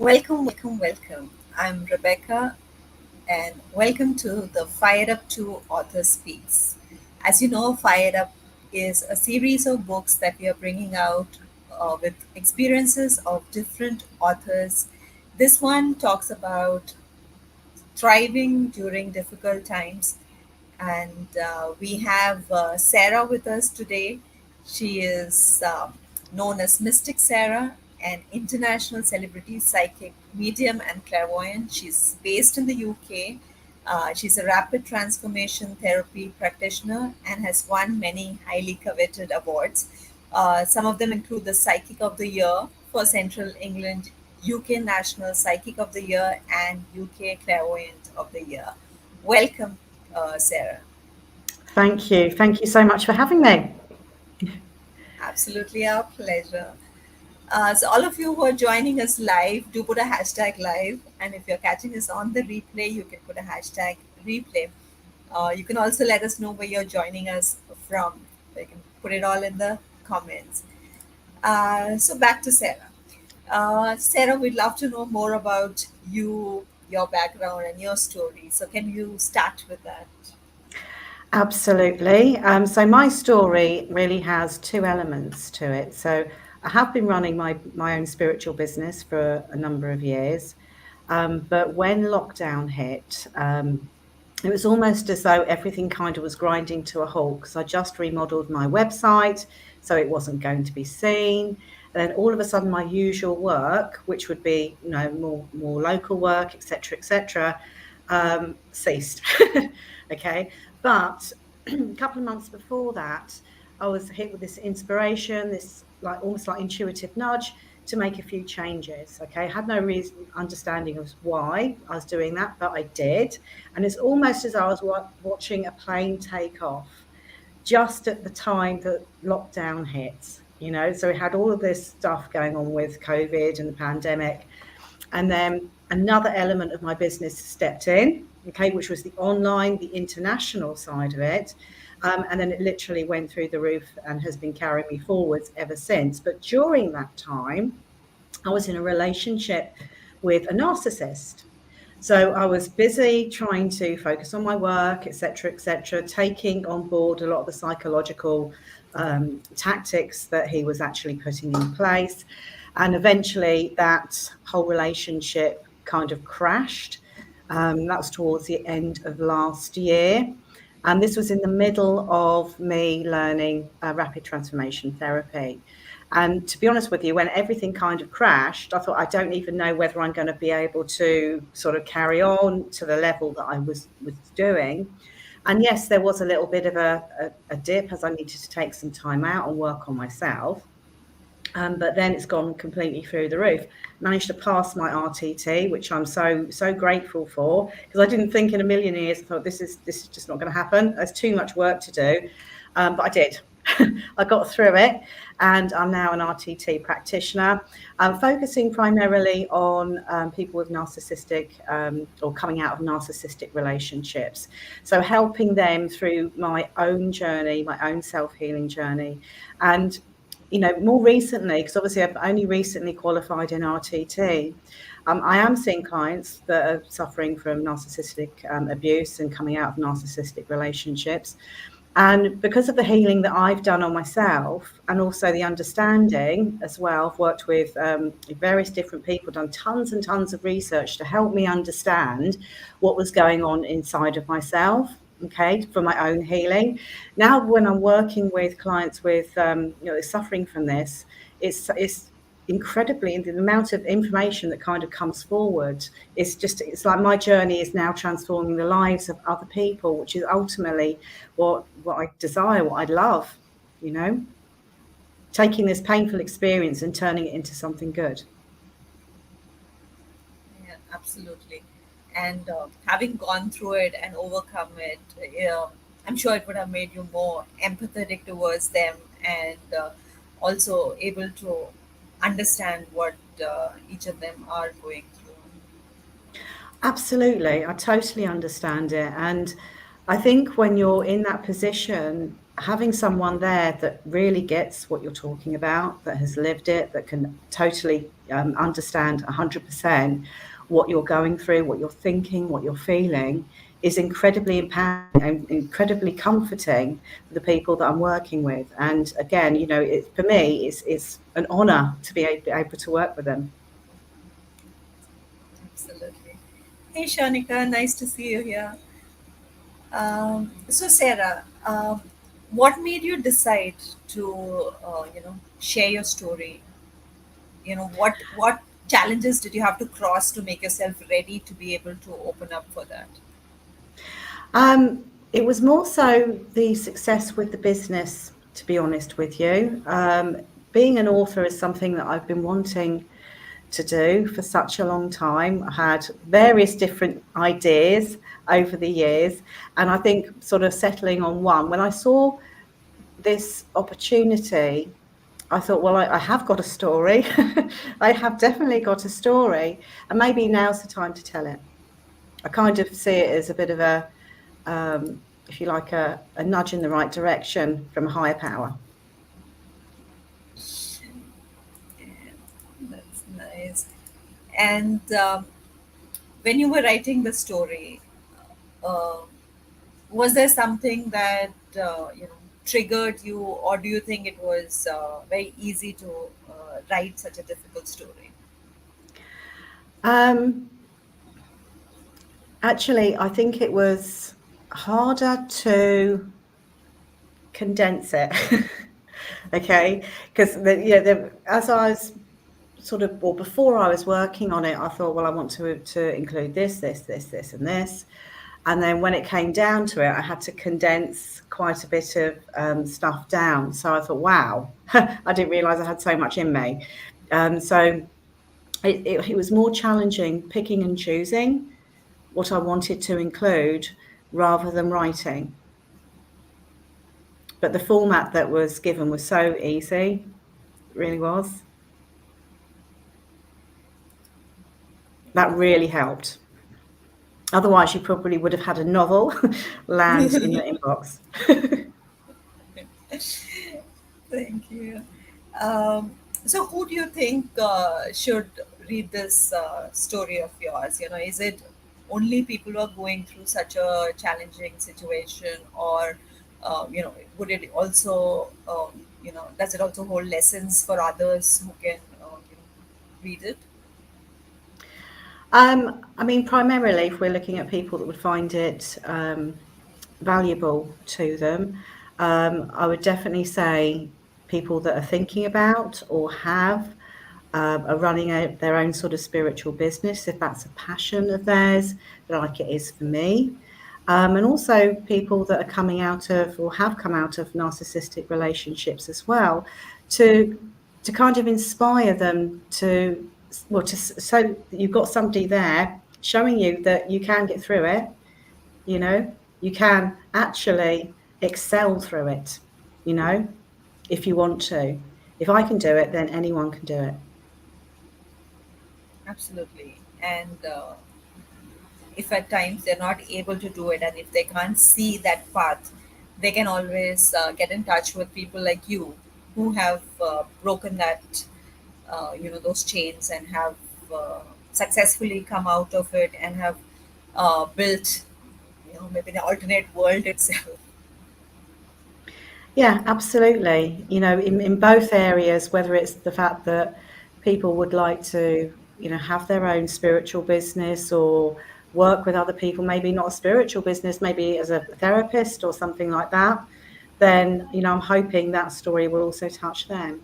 Welcome. I'm Rebecca, and welcome to the Fired Up to AuthorSpeaks. As you know, Fired Up is a series of books that we are bringing out with experiences of different authors. This one talks about thriving during difficult times. And we have Sarah with us today. She is known as Mystic Sarah, an international celebrity psychic, medium, and clairvoyant. She's based in the UK. She's a rapid transformation therapy practitioner and has won many highly coveted awards. Some of them include the Psychic of the Year for Central England, UK National Psychic of the Year, and UK Clairvoyant of the Year. Welcome, Sarah. Thank you. Thank you so much for having me. Absolutely our pleasure. So, all of you who are joining us live, do put a hashtag live. And if you're catching us on the replay, you can put a hashtag replay. You can also let us know where you're joining us from. You can put it all in the comments. So, back to Sarah. Sarah, we'd love to know more about you, your background, and your story. So, can you start with that? Absolutely. So my story really has two elements to it. So I have been running my own spiritual business for a number of years. But when lockdown hit, it was almost as though everything kind of was grinding to a halt because I just remodeled my website, so it wasn't going to be seen. And then all of a sudden, my usual work, which would be more local work, etc., ceased. Okay, but a couple of months before that, I was hit with this inspiration, this like almost like intuitive nudge to make a few changes. Okay, I had no reason understanding of why I was doing that, but I did, and it's almost as I was watching a plane take off just at the time that lockdown hit. So we had all of this stuff going on with COVID and the pandemic, and then another element of my business stepped in, okay, which was the online, the international side of it. And then it literally went through the roof and has been carrying me forwards ever since. But during that time, I was in a relationship with a narcissist. So I was busy trying to focus on my work, etc., taking on board a lot of the psychological tactics that he was actually putting in place. And eventually that whole relationship kind of crashed. That was towards the end of last year. And this was in the middle of me learning rapid transformation therapy. And to be honest with you, when everything kind of crashed, I thought, I don't even know whether I'm going to be able to sort of carry on to the level that I was doing. And yes, there was a little bit of a dip as I needed to take some time out and work on myself. But then it's gone completely through the roof. Managed to pass my RTT, which I'm so grateful for, because I didn't think in a million years. I thought this is just not going to happen. There's too much work to do, but I did. I got through it, and I'm now an RTT practitioner. I'm focusing primarily on people with narcissistic or coming out of narcissistic relationships. So helping them through my own journey, my own self-healing journey, and more recently, because obviously I've only recently qualified in RTT, I am seeing clients that are suffering from narcissistic abuse and coming out of narcissistic relationships. And because of the healing that I've done on myself, and also the understanding as well, I've worked with various different people, done tons and tons of research to help me understand what was going on inside of myself. Okay, for my own healing. Now, when I'm working with clients with suffering from this, it's incredibly the amount of information that kind of comes forward. It's like my journey is now transforming the lives of other people, which is ultimately what I desire, what I love. Taking this painful experience and turning it into something good. Yeah, absolutely. And having gone through it and overcome it, I'm sure it would have made you more empathetic towards them and also able to understand what each of them are going through. Absolutely, I totally understand it. And I think when you're in that position, having someone there that really gets what you're talking about, that has lived it, that can totally understand 100% what you're going through, what you're thinking, what you're feeling, is incredibly empowering and incredibly comforting for the people that I'm working with. And again, for me, it's an honor to be able to work with them. Absolutely. Hey, Shanika, nice to see you here. So, Sarah, what made you decide to, share your story? What challenges did you have to cross to make yourself ready to be able to open up for that? It was more so the success with the business, to be honest with you. Being an author is something that I've been wanting to do for such a long time. I had various different ideas over the years, and I think sort of settling on one. When I saw this opportunity, I thought, well, I have got a story. I have definitely got a story, and maybe now's the time to tell it. I kind of see it as a bit of if you like, a nudge in the right direction from a higher power. That's nice. And when you were writing the story, uh, was there something that triggered you, or do you think it was very easy to write such a difficult story? Um, Actually, I think it was harder to condense it. Okay, because as I was sort of, or before I was working on it, I thought, well, I want to include this, and this. And then when it came down to it, I had to condense quite a bit of stuff down. So I thought, wow, I didn't realize I had so much in me. So it was more challenging picking and choosing what I wanted to include rather than writing. But the format that was given was so easy, it really was. That really helped. Otherwise, you probably would have had a novel land in your inbox. Thank you. Um, so, who do you think should read this story of yours? Is it only people who are going through such a challenging situation, or would it also, does it also hold lessons for others who can, read it? I mean, primarily, if we're looking at people that would find it valuable to them, I would definitely say people that are thinking about or have are running their own sort of spiritual business, if that's a passion of theirs, like it is for me. And also people that are coming out of or have come out of narcissistic relationships as well, to to kind of inspire them to, well, so that you've got somebody there showing you that you can get through it, you know, you can actually excel through it, you know, if you want to. If I can do it, then anyone can do it. Absolutely. And if at times they're not able to do it, and if they can't see that path, they can always get in touch with people like you who have broken that those chains, and have successfully come out of it, and have built maybe an alternate world itself. Yeah, absolutely. In both areas, whether it's the fact that people would like to, have their own spiritual business or work with other people, maybe not a spiritual business, maybe as a therapist or something like that, then, I'm hoping that story will also touch them.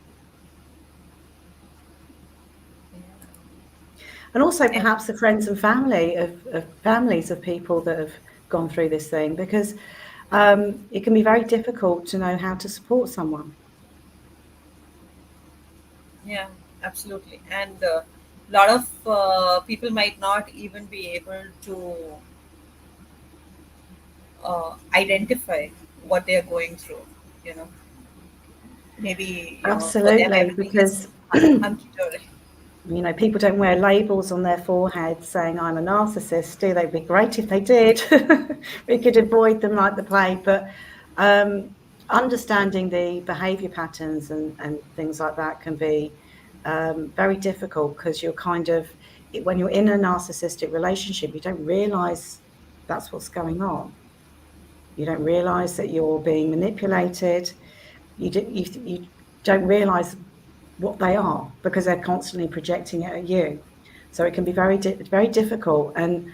And also And perhaps the friends and of families of people that have gone through this thing, because it can be very difficult to know how to support someone. yeah, absolutely. And a lot of people might not even be able to identify what they're going through. You know, maybe for them Absolutely, everything is because hunky dory. You know, people don't wear labels on their forehead saying I'm a narcissist, do they? It'd be great if they did. We could avoid them like the plague. But understanding the behaviour patterns and things like that can be very difficult, because you're kind of, when you're in a narcissistic relationship, you don't realise that's what's going on. You don't realise that you're being manipulated. You don't realise what they are, because they're constantly projecting it at you. So it can be very difficult. And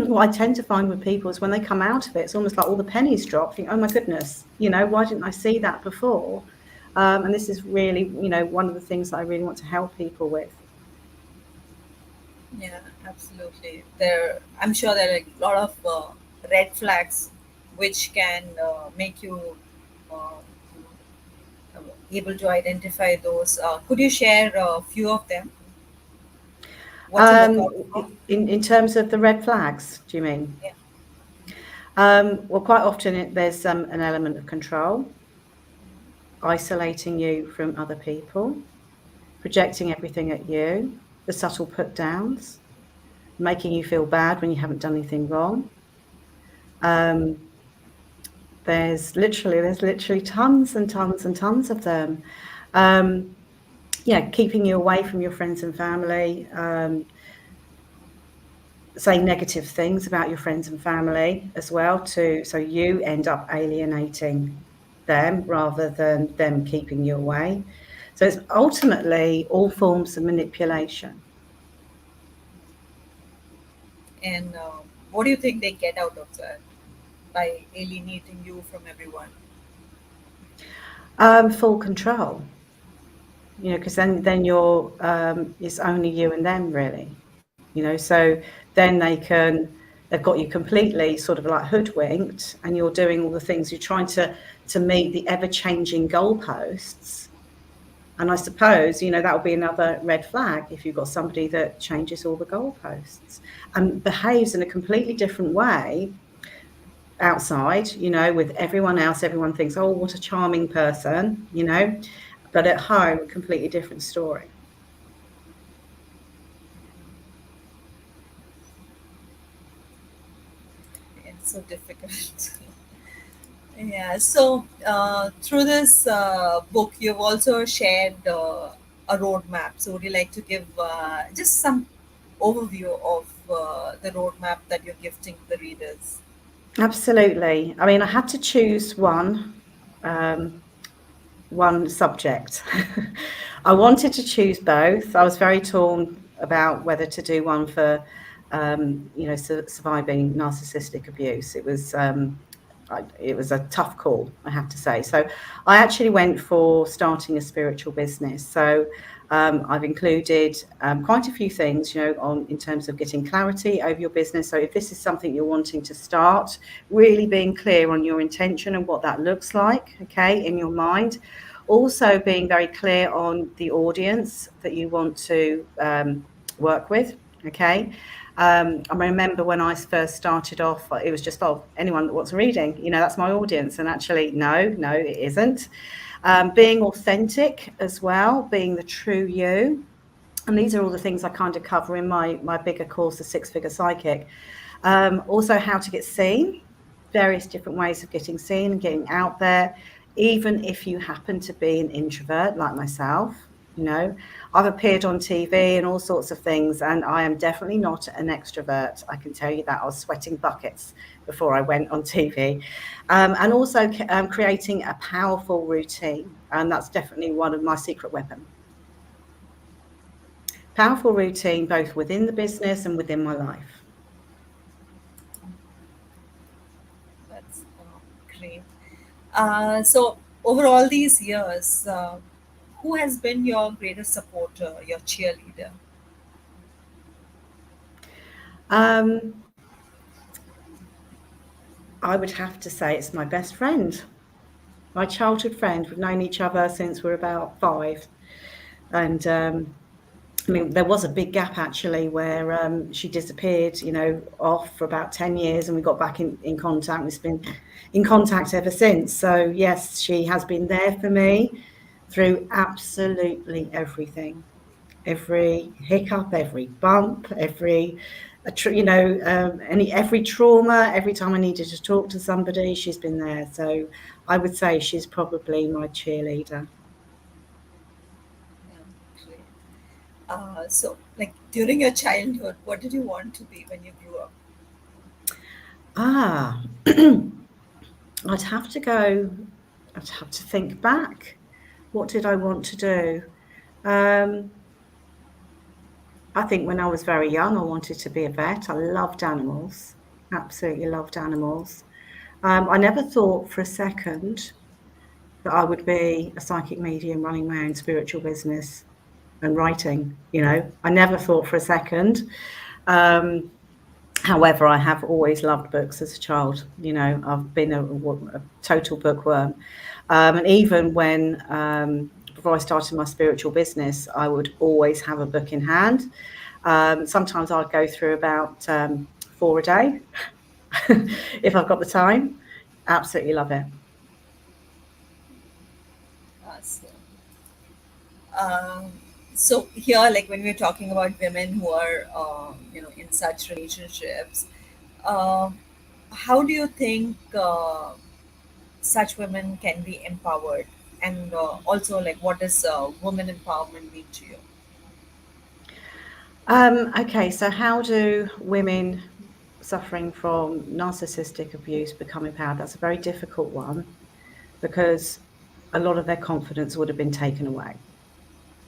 what I tend to find with people is when they come out of it, it's almost like all the pennies drop. Think, oh my goodness, you know, why didn't I see that before? And this is really, you know, one of the things that I really want to help people with. Yeah, absolutely. I'm sure there are a lot of red flags which can make you uh, able to identify those. Could you share a few of them? What to look Um, out for? in terms of the red flags, do you mean? Yeah. Well, quite often there's an element of control, isolating you from other people, projecting everything at you, the subtle put downs, making you feel bad when you haven't done anything wrong. Um, there's literally tons and tons and tons of them. Um, yeah, keeping you away from your friends and family, saying negative things about your friends and family as well, to so you end up alienating them rather than them keeping you away. So it's ultimately all forms of manipulation. And what do you think they get out of that by alienating you from everyone? Full control, you know, because then you're it's only you and them really, you know. So then they've got you completely sort of like hoodwinked, and you're doing all the things, you're trying to meet the ever changing goalposts. And I suppose, you know, that would be another red flag if you've got somebody that changes all the goalposts and behaves in a completely different way outside, you know, with everyone else. Everyone thinks, oh, what a charming person, you know, but at home, a completely different story. It's so difficult. Yeah. So through this book, you've also shared a roadmap. So would you like to give just some overview of the roadmap that you're gifting the readers? Absolutely. I mean, I had to choose um, one subject. I wanted to choose both. I was very torn about whether to do one for, you know, surviving narcissistic abuse. It was a tough call, I have to say. So I actually went for starting a spiritual business. So I've included quite a few things, you know, on in terms of getting clarity over your business. So if this is something you're wanting to start, really being clear on your intention and what that looks like, okay, in your mind. Also being very clear on the audience that you want to work with, okay. I remember when I first started off, it was just, oh, anyone that wants reading, you know, that's my audience. And actually, no, it isn't. Being authentic as well, being the true you. And these are all the things I kind of cover in my bigger course, the Six Figure Psychic. Also, how to get seen, various different ways of getting seen and getting out there, even if you happen to be an introvert like myself. You know, I've appeared on TV and all sorts of things, and I am definitely not an extrovert. I can tell you that. I was sweating buckets before I went on TV. And also creating a powerful routine. And that's definitely one of my secret weapons. Powerful routine, both within the business and within my life. That's great. So over all these years, who has been your greatest supporter, your cheerleader? Um, I would have to say it's my best friend, my childhood friend. We've known each other since we're about 5. And I mean, there was a big gap actually where she disappeared, you know, off for about 10 years, and we got back in contact. We've been in contact ever since. So, yes, she has been there for me through absolutely everything. every hiccup, every bump, every trauma. Every time I needed to talk to somebody, she's been there. So I would say she's probably my cheerleader. Yeah, great. So, like during your childhood, what did you want to be when you grew up? Ah, I'd have to go. I'd have to think back. What did I want to do? Um, I think when I was very young, I wanted to be a vet. I loved animals, absolutely loved animals. I never thought for a second that I would be a psychic medium running my own spiritual business and writing. I never thought for a second. Um, However, I have always loved books as a child. I've been a total bookworm. And even when, before I started my spiritual business, I would always have a book in hand. Sometimes I'd go through about 4 a day if I've got the time. Absolutely love it. So, um, so here, like when we're talking about women who are, in such relationships, um, how do you think such women can be empowered? And also, like, what does woman empowerment mean to you? Okay, so how do women suffering from narcissistic abuse become empowered? That's a very difficult one because a lot of their confidence would have been taken away,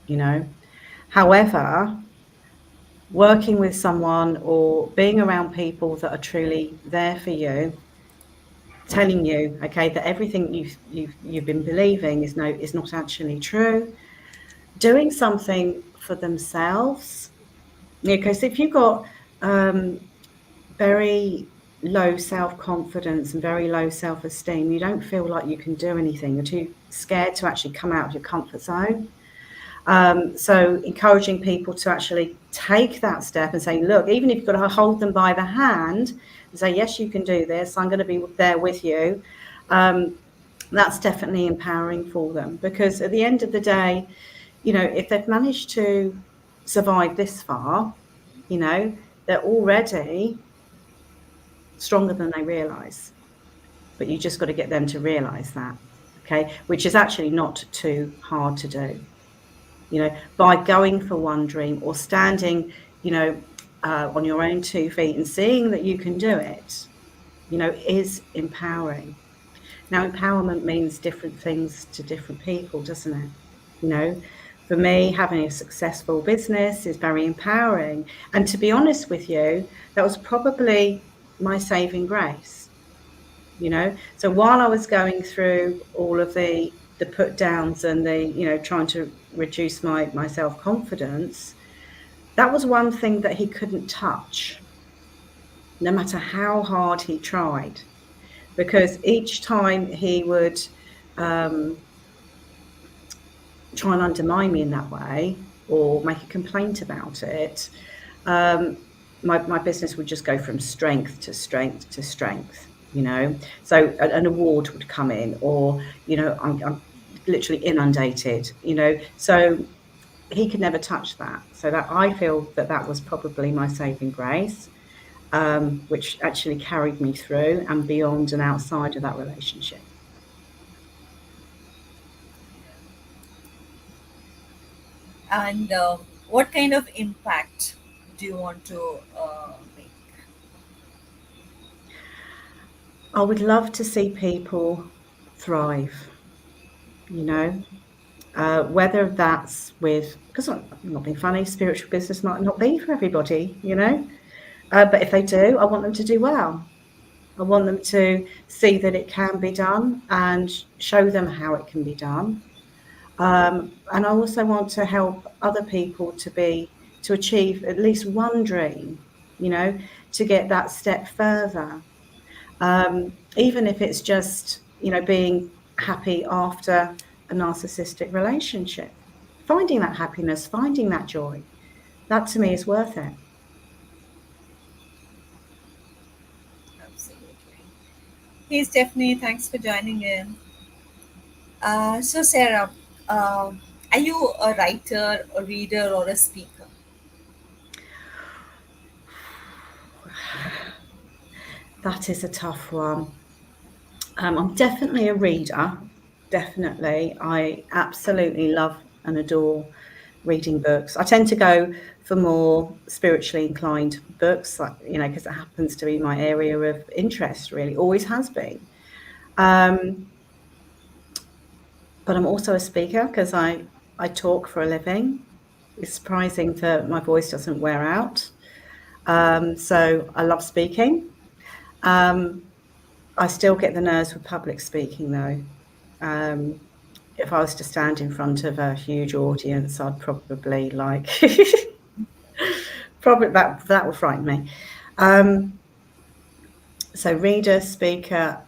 you know. However, working with someone or being around people that are truly there for you, telling you, okay, that everything you've been believing is not actually true, doing something for themselves. Yeah, because if you've got um, very low self-confidence and very low self-esteem, you don't feel like you can do anything. You're too scared to actually come out of your comfort zone. So encouraging people to actually take that step and say, look, even if you've got to hold them by the hand and say, yes, you can do this, I'm going to be there with you. Um, that's definitely empowering for them, because at the end of the day, if they've managed to survive this far, you know, they're already stronger than they realize. But you just got to get them to realize that, okay, which is actually not too hard to do. By going for one dream or standing, on your own 2 feet and seeing that you can do it, is empowering. Now, empowerment means different things to different people, doesn't it? You know, for me, having a successful business is very empowering. And to be honest with you, that was probably my saving grace. So while I was going through all of the put downs and the, trying to reduce my self-confidence, that was one thing that he couldn't touch, no matter how hard he tried. Because each time he would um, try and undermine me in that way or make a complaint about it, um, my business would just go from strength to strength to strength. So an award would come in, or I'm literally inundated. So he could never touch that. So that I feel that was probably my saving grace, which actually carried me through and beyond and outside of that relationship. And what kind of impact do you want to make? I would love to see people thrive, you know, whether that's with, because I'm not being funny, spiritual business might not be for everybody. But if they do, I want them to do well. I want them to see that it can be done and show them how it can be done. And I also want to help other people to achieve at least one dream, you know, to get that step further. Even if it's just, being happy after a narcissistic relationship, finding that happiness, finding that joy, that to me is worth it. Absolutely. Hey, Stephanie, thanks for joining in. So, Sarah, um, Are you a writer, a reader, or a speaker? That is a tough one. I'm definitely a reader. Definitely. I absolutely love and adore reading books. I tend to go for more spiritually inclined books, like, because it happens to be my area of interest, really, always has been. Um, but I'm also a speaker because I talk for a living. It's surprising that my voice doesn't wear out. So I love speaking. Um, I still get the nerves with public speaking, though. Um, if I was to stand in front of a huge audience, I'd probably like probably that would frighten me. Um, so reader, speaker,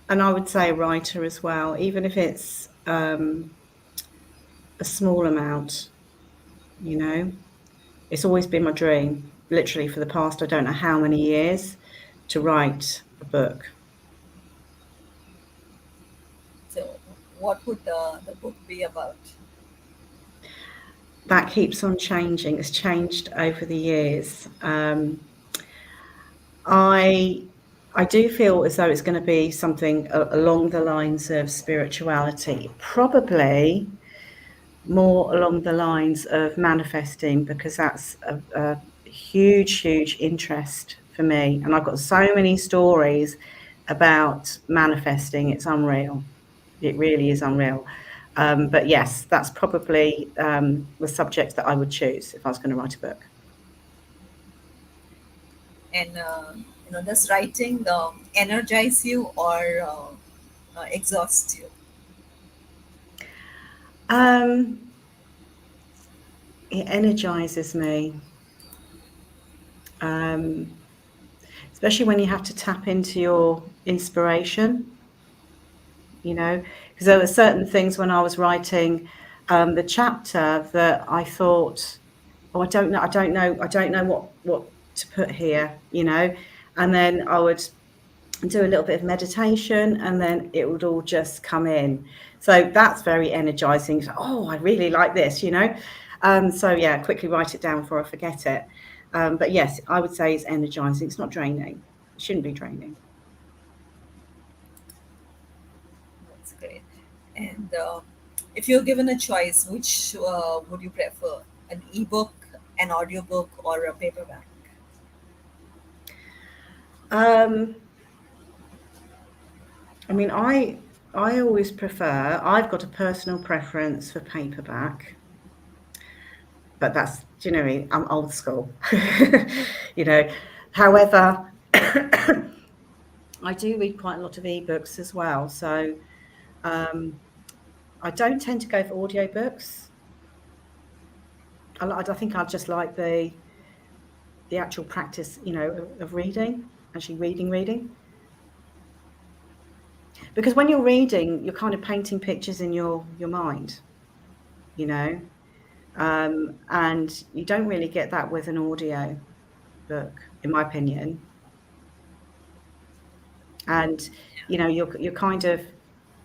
and I would say writer as well, even if it's a small amount. You know, it's always been my dream, literally for the past I don't know how many years, to write a book. So, what would the book be about? That keeps on changing. It's changed over the years. I I do feel as though it's going to be something along the lines of spirituality, probably more along the lines of manifesting, because that's a huge, huge interest for me. And I've got so many stories about manifesting. It's unreal. It really is unreal. But yes, that's probably the subject that I would choose if I was going to write a book. And does writing energize you or exhaust you? Um, it energizes me, um, especially when you have to tap into your inspiration, because there were certain things when I was writing the chapter that I thought, oh, I don't know what to put here. And then I would do a little bit of meditation and then it would all just come in. So that's very energizing. Oh, I really like this. So yeah, quickly write it down before I forget it. But yes, I would say it's energizing. It's not draining. It shouldn't be draining. That's great. And if you're given a choice, which would you prefer? An ebook, an audiobook, or a paperback? Um, I mean, I always prefer. I've got a personal preference for paperback, but that's generally I'm old school. you know. However, I do read quite a lot of ebooks as well, so um, I don't tend to go for audiobooks. I think I just like the actual practice, of reading, actually reading. Because when you're reading, you're kind of painting pictures in your mind, you know, and you don't really get that with an audio book, in my opinion. And you're kind of,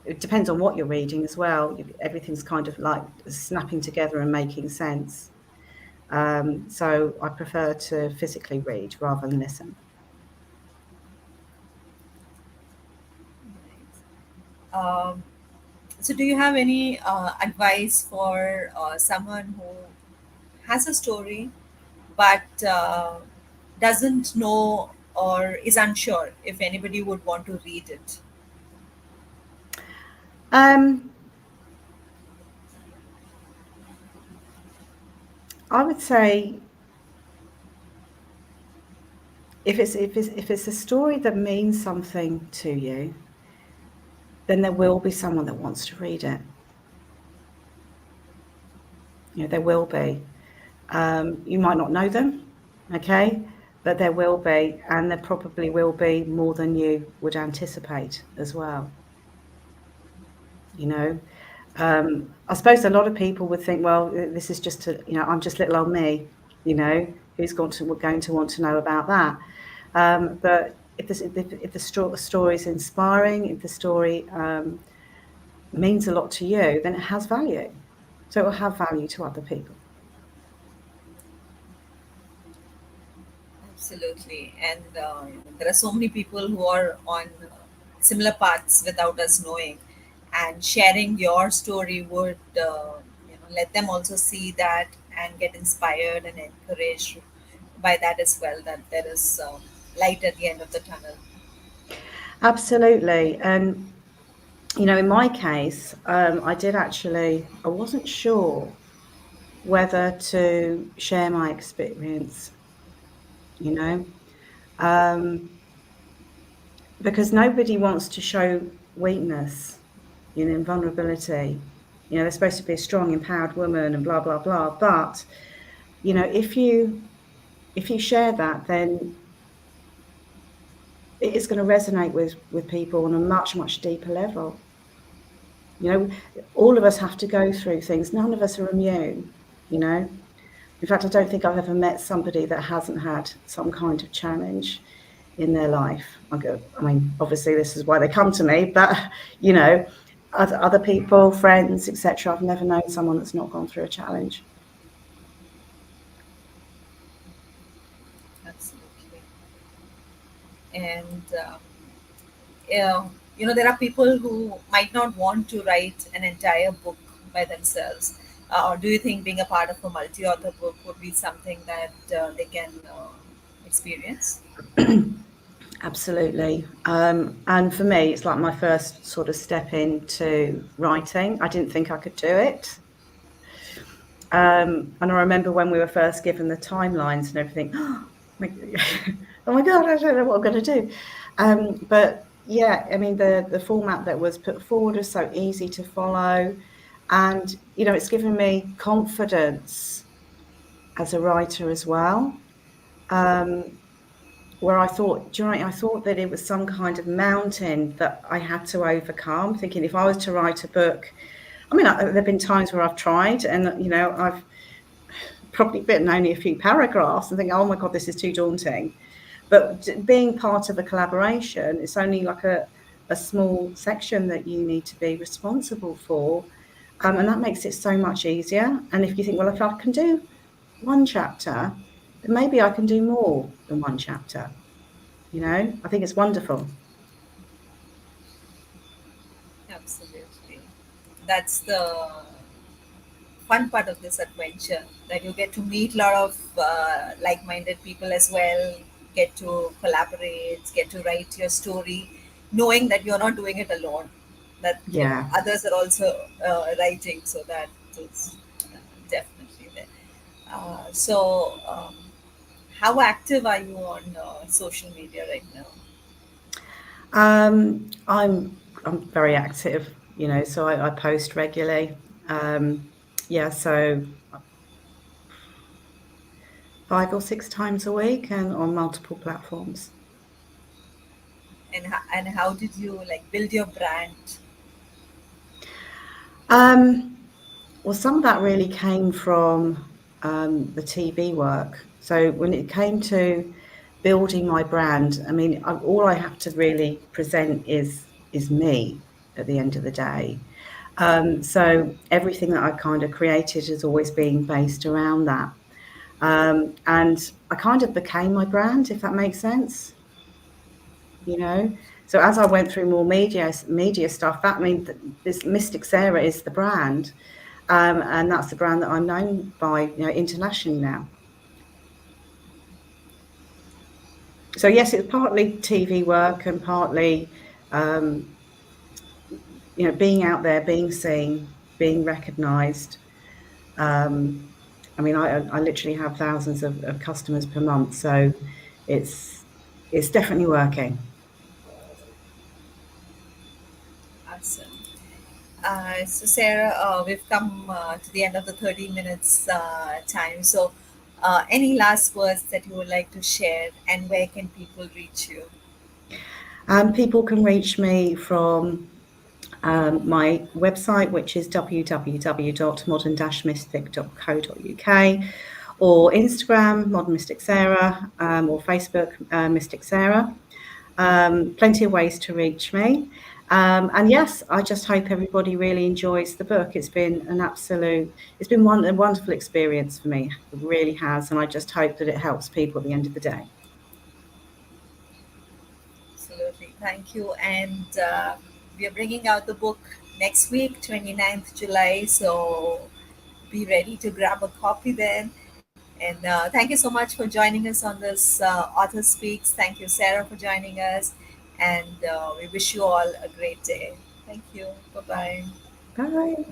it depends on what you're reading as well. Everything's kind of like snapping together and making sense. So I prefer to physically read rather than listen. Um, so, do you have any advice for someone who has a story but doesn't know or is unsure if anybody would want to read it? Um, I would say if it's a story that means something to you, then there will be someone that wants to read it. There will be. You might not know them, okay, but there will be, and there probably will be more than you would anticipate as well. You know, I suppose a lot of people would think, well, this is just I'm just little old me. Who's going to want to know about that? But if the story is inspiring, if the story means a lot to you, then it has value. so it will have value to other people. Absolutely. And there are so many people who are on similar paths without us knowing. And sharing your story would let them also see that and get inspired and encouraged by that as well, that there is light at the end of the tunnel. Absolutely. And, in my case, I wasn't sure whether to share my experience, you know, um, because nobody wants to show weakness, and vulnerability. They're supposed to be a strong, empowered woman and blah, blah, blah. But, if you share that, then it is going to resonate with people on a much, much deeper level. You know, all of us have to go through things. None of us are immune, you know. In fact, I don't think I've ever met somebody that hasn't had some kind of challenge in their life. I mean, obviously, this is why they come to me, but, you know, other people, friends, etc. I've never known someone that's not gone through a challenge. Absolutely. And there are people who might not want to write an entire book by themselves. Or do you think being a part of a multi-author book would be something that they can experience? Absolutely. And for me, it's like my first sort of step into writing. I didn't think I could do it. And I remember when we were first given the timelines and everything, oh my God, I don't know what I'm going to do. But yeah, I mean, the format that was put forward was so easy to follow. And, it's given me confidence as a writer as well. Where I thought, do you know, what, I thought that it was some kind of mountain that I had to overcome, thinking if I was to write a book, I mean, there have been times where I've tried and, I've probably written only a few paragraphs and think, oh my God, this is too daunting. But being part of a collaboration, it's only like a small section that you need to be responsible for. And that makes it so much easier. And if you think, well, if I can do one chapter, then maybe I can do more than one chapter. I think it's wonderful. Absolutely. That's the fun part of this adventure, that you get to meet a lot of like-minded people as well, get to collaborate, get to write your story, knowing that you're not doing it alone, that Yeah. others are also writing, so that is definitely there. How active are you on social media right now? I'm very active, so I post regularly. Yeah, so 5 or 6 times a week and on multiple platforms. And how did you like build your brand? Um, well, some of that really came from the TV work. So when it came to building my brand, I mean, all I have to really present is me at the end of the day. So everything that I kind of created has always been based around that. And I kind of became my brand, if that makes sense. you know. So as I went through more media stuff, that means that this Mystic Sarah is the brand, and that's the brand that I'm known by, internationally now. So yes, it's partly TV work and partly, um, being out there, being seen, being recognised. Um, I mean, I literally have thousands of customers per month, so it's it's definitely working. Awesome. So Sarah, we've come to the end of the 30 minutes time. So any last words that you would like to share, and where can people reach you? People can reach me from my website, which is www.modern-mystic.co.uk, or Instagram, Modern Mystic Sarah, or Facebook, Mystic Sarah. Plenty of ways to reach me. And yes, I just hope everybody really enjoys the book. It's been a wonderful experience for me. It really has. And I just hope that it helps people at the end of the day. Absolutely. Thank you. And we are bringing out the book next week, 29th July. So be ready to grab a copy then. And thank you so much for joining us on this Author Speaks. Thank you, Sarah, for joining us. And we wish you all a great day. Thank you. Bye bye. Bye.